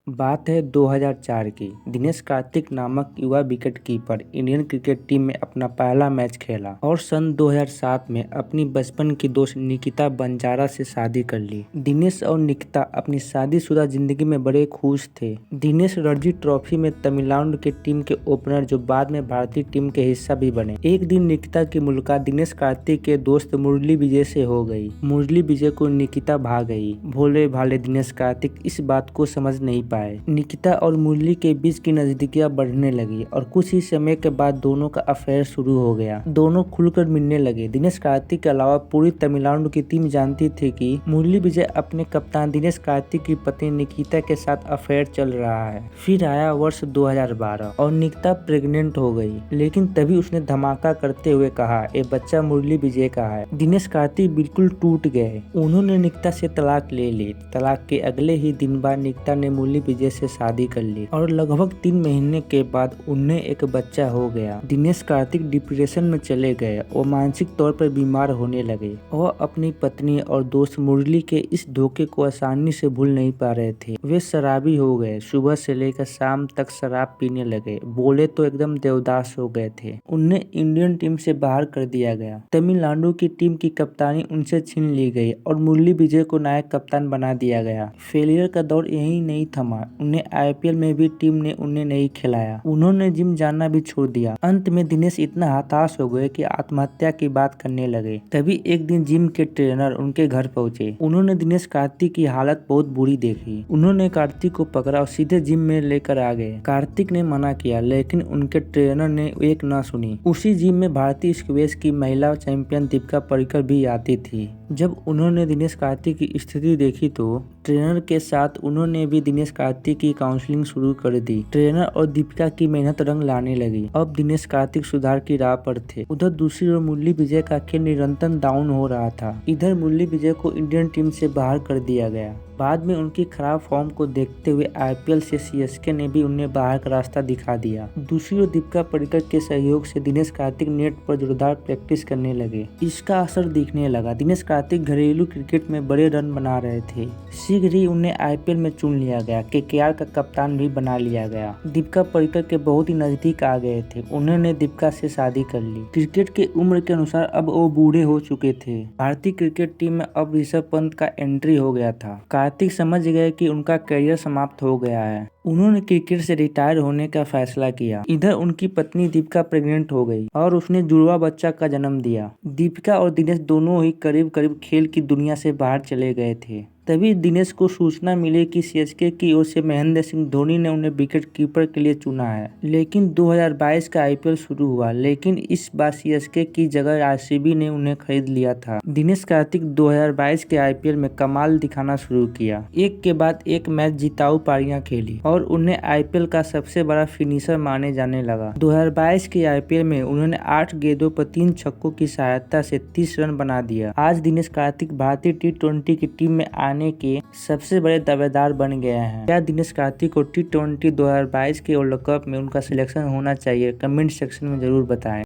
बात है 2004 की। दिनेश कार्तिक नामक युवा wicket keeper Indian cricket team में अपना पहला मैच खेला और सन 2007 में अपनी बचपन की दोस्त निकिता बंजारा से शादी कर ली। दिनेश और निकिता अपनी शादीशुदा जिंदगी में बड़े खुश थे। दिनेश रणजी ट्रॉफी में तमिलनाडु के टीम के ओपनर जो बाद में भारतीय टीम के हिस्सा भी बने। एक दिन निकिता की मुलाकात दिनेश कार्तिक के दोस्त मुरली विजय से हो गई। मुरली विजय को निकिता भा गई। भोले भाले दिनेश कार्तिक इस बात को समझ नहीं पाए। निकिता और मुरली के बीच की नजदीकियां बढ़ने लगी और कुछ ही समय के बाद दोनों का अफेयर शुरू हो गया। दोनों खुलकर मिलने लगे। दिनेश कार्तिक के अलावा पूरी तमिलनाडु की टीम जानती थी कि मुरली विजय अपने कप्तान दिनेश कार्तिक की पत्नी निकिता के साथ अफेयर चल रहा है। फिर आया वर्ष 2012 और निकिता प्रेग्नेंट हो गई, लेकिन तभी उसने धमाका करते हुए कहा, ये बच्चा मुरली विजय का है। दिनेश कार्तिक बिल्कुल टूट गए। उन्होंने निकिता से तलाक ले ली। तलाक के अगले ही दिन बाद निकिता ने मुरली विजय से शादी कर ली और लगभग 3 महीने के बाद उन्हें एक बच्चा हो गया। दिनेश कार्तिक डिप्रेशन में चले गए और मानसिक तौर पर बीमार होने लगे। वह अपनी पत्नी और दोस्त मुरली के इस धोखे को आसानी से भूल नहीं पा रहे थे। वे शराबी हो गए। सुबह से लेकर शाम तक शराब पीने लगे। बोले तो एकदम देवदास हो गए थे। उन्हें इंडियन टीम से बाहर कर दिया गया। तमिलनाडु की टीम की कप्तानी उनसे छीन ली गई और मुरली विजय को नायक कप्तान बना दिया गया। फेलियर का दौर यही नहीं थमा। उन्हें आईपीएल में भी टीम ने उन्हें नहीं खिलाया। उन्होंने जिम जाना भी छोड़ दिया। अंत में दिनेश इतना हताश हो गए कि आत्महत्या की बात करने लगे। तभी एक दिन जिम के ट्रेनर उनके घर पहुंचे। उन्होंने दिनेश कार्तिक की हालत बहुत बुरी देखी। उन्होंने कार्तिक को पकड़ा और सीधे जिम में लेकर आ गए। कार्तिक ने मना किया, लेकिन उनके ट्रेनर ने एक न सुनी। उसी जिम में भारतीय स्क्वैश की महिला चैंपियन दीपिका पल्लिकल भी आती थी। जब उन्होंने दिनेश कार्तिक की स्थिति देखी तो ट्रेनर के साथ उन्होंने भी दिनेश कार्तिक की काउंसलिंग शुरू कर दी। ट्रेनर और दीपिका की मेहनत रंग लाने लगी। अब दिनेश कार्तिक सुधार की राह पर थे। उधर दूसरी ओर मुरली विजय का खेल निरंतर डाउन हो रहा था। इधर मुरली विजय को इंडियन टीम से बाहर कर दिया गया। बाद में उनकी खराब फॉर्म को देखते हुए आईपीएल से सीएसके ने भी उन्हें बाहर का रास्ता दिखा दिया। दूसरी ओर दीपिका पल्लिकल के सहयोग से दिनेश कार्तिक नेट पर जोरदार प्रैक्टिस करने लगे। इसका असर दिखने लगा। दिनेश कार्तिक घरेलू क्रिकेट में बड़े रन बना रहे थे। शीघ्र ही उन्हें आईपीएल में चुन लिया गया। केकेआर का कप्तान भी बना लिया गया। दीपिका पल्लिकल के बहुत ही नजदीक आ गए थे। उन्होंने दीपिका से शादी कर ली। क्रिकेट के उम्र के अनुसार अब वो बूढ़े हो चुके थे। भारतीय क्रिकेट टीम में अब ऋषभ पंत का एंट्री हो गया था। कार्तिक समझ गए कि उनका करियर समाप्त हो गया है। उन्होंने क्रिकेट से रिटायर होने का फैसला किया। इधर उनकी पत्नी दीपिका प्रेग्नेंट हो गई और उसने जुड़वा बच्चा का जन्म दिया। दीपिका और दिनेश दोनों ही करीब करीब खेल की दुनिया से बाहर चले गए थे। तभी दिनेश को सूचना मिली कि सीएसके की ओर से महेंद्र सिंह धोनी ने उन्हें विकेट कीपर के लिए चुना है। लेकिन 2022 का आईपीएल शुरू हुआ, लेकिन इस बार सीएसके की जगह आरसीबी ने उन्हें खरीद लिया था। दिनेश कार्तिक 2022 के आईपीएल में कमाल दिखाना शुरू किया। एक के बाद एक मैच जिताऊ पारियां खेली और उन्हें आईपीएल का सबसे बड़ा फिनिशर माने जाने लगा। 2022 के आईपीएल में उन्होंने 8 गेंदों पर 3 छक्कों की सहायता से 30 रन बना दिया। आज दिनेश कार्तिक भारतीय टी20 की टीम में आने के सबसे बड़े दावेदार बन गए हैं। क्या दिनेश कार्तिक को टी20 2022 के वर्ल्ड कप में उनका सिलेक्शन होना चाहिए? कमेंट सेक्शन में जरूर बताएं।